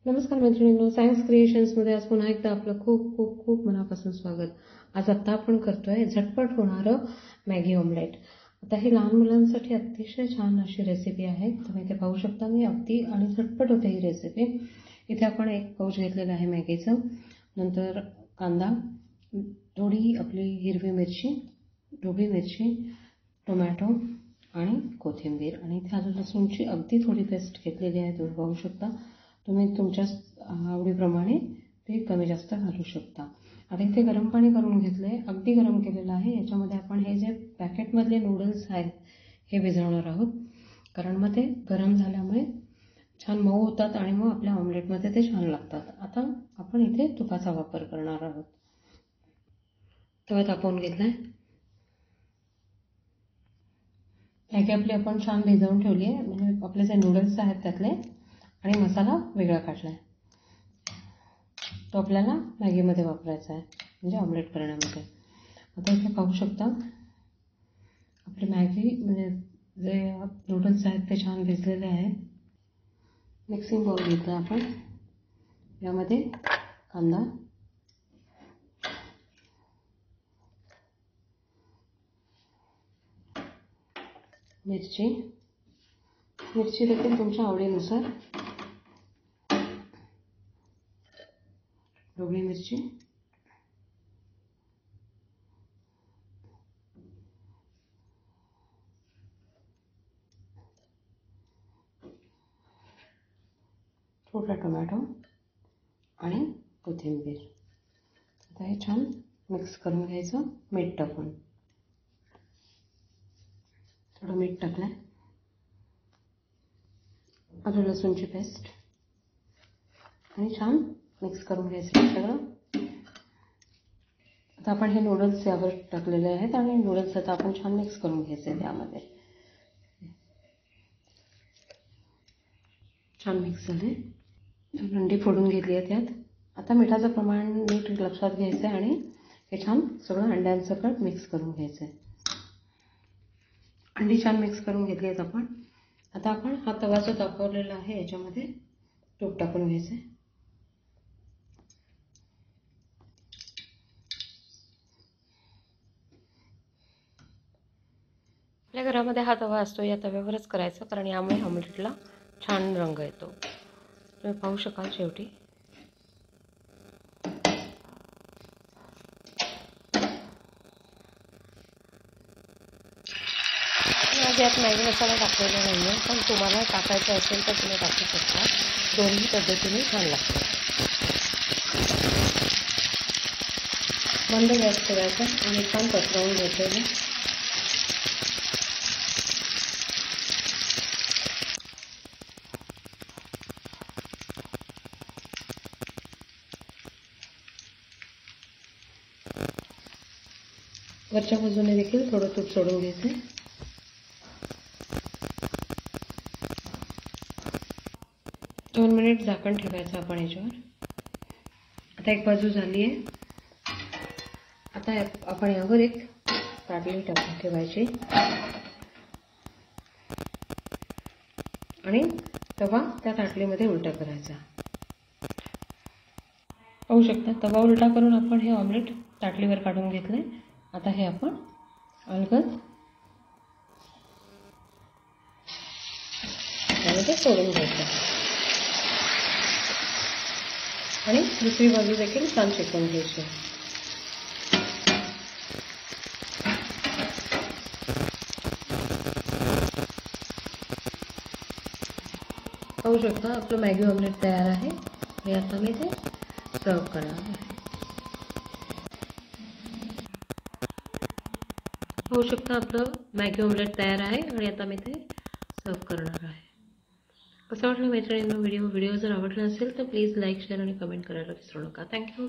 नमस्कार मैत्रिणींनो, सायन्स क्रिएशन्समध्ये आज पुन्हा एकदा आपलं खूप खूप खूप मनापासून स्वागत। आज आता आपण करतोय झटपट होणारं मॅगी ऑमलेट। आता ही लहान मुलांसाठी अतिशय छान अशी रेसिपी आहे। तुम्ही इथे पाहू शकता, मी अगदी आणि झटपट होते ही रेसिपी। इथे आपण एक पाऊच घेतलेलं आहे मॅगीचं, नंतर कांदा, थोडी आपली हिरवी मिरची, ढोबळी मिरची, टोमॅटो आणि कोथिंबीर, आणि इथे आलं लसूणची अगदी थोडी पेस्ट घेतलेली आहे। तुम्ही पाहू शकता, तुम्ही तुमच्या आवडीप्रमाणे ते कमी जास्त घालू शकता। आता इथे गरम पाणी करून घेतले, अगदी गरम केलेलं आहे। याच्यामध्ये आपण हे जे पॅकेटमधले नूडल्स आहेत हे भिजवणार आहोत, कारण मग ते गरम झाल्यामुळे छान मऊ होतात आणि मग आपल्या ऑमलेटमध्ये ते छान लागतात। आता आपण इथे तुपाचा वापर करणार आहोत। तवा तापवून घेतलाय, मॅगी आपली आपण छान भिजवून ठेवली आहे, म्हणजे आपले जे नूडल्स आहेत त्यातले, आणि मसाला वेगळा काढलाय, तो आपल्याला मॅगीमध्ये वापरायचा आहे, म्हणजे ऑमलेट करण्यामध्ये। आता इथे पाहू शकता आपली मॅगी, म्हणजे जे नूडल्स आहेत ते छान भिजलेले आहेत। मिक्सिंग बाउल घेतला आपण, यामध्ये कांदा, मिरची देखील तुमच्या आवडीनुसार, ढोबळी मिरची, थोडा टोमॅटो आणि कोथिंबीर। आता हे छान मिक्स करून घ्यायचं, मीठ टाकून। थोडं मीठ टाकलंय, आलं लसूणची पेस्ट, आणि छान मिक्स करून घ्यायचं सगळं। आता आपण हे नूडल्स यावर टाकलेले आहेत, आणि नूडल्स आता आपण छान मिक्स करून घ्यायचे त्यामध्ये। छान मिक्स झाले, अंडी फोडून घेतली आहे त्यात। आता मिठाचं प्रमाण मीठ लक्षात घ्यायचं आहे, आणि हे छान सगळं अंड्यांसकट मिक्स करून घ्यायचं आहे। अंडी छान मिक्स करून घेतली आहेत आपण। आता आपण हा तवा जो तापवलेला आहे याच्यामध्ये तूप टाकून घ्यायचं आहे। आपल्या घरामध्ये हा तवा असतो, या तव्यावरच करायचं, कारण यामुळे ऑमलेटला छान रंग येतो। तुम्ही पाहू शकाल शेवटी आज यात मॅगी मसाला टाकलेला नाही आहे, पण तुम्हाला टाकायचं असेल तर तुम्ही टाकू शकता। दोन्ही पद्धतीने छान लागतं। बंद गॅस ठेवायचा आणि छान पसरवून घ्यायचं। वरच्या बाजूने देखील थोडं तूप सोडून घ्यायचं। 2 मिनिट झाकण ठेवायचं आपण याच्यावर। आता एक बाजू झाली आहे, आता आपण यावर एक ताटली टाकून ठेवायची, आणि तवा त्या ताटलीमध्ये उलटा करायचा। पाहू शकता, तवा उलटा करून आपण हे ऑमलेट ताटलीवर काढून घेतले। आता हे आपण अलगद त्यामध्ये सोडून घ्यायचं, आणि दुसरी बाजू देखील छान शेकून घ्यायची। पाहू शकता आपलं मॅगी ऑमलेट तयार आहे। हे आता मी ते सर्व करणार आहे। पाहू शकता आपलं मॅगी ऑमलेट तयार आहे, आणि आता मी ते सर्व करणार आहे। कसं वाटलं मैत्रिणींनो व्हिडिओ जर आवडला असेल तर प्लीज लाईक, शेअर आणि कमेंट करायला विसरू नका। थँक्यू।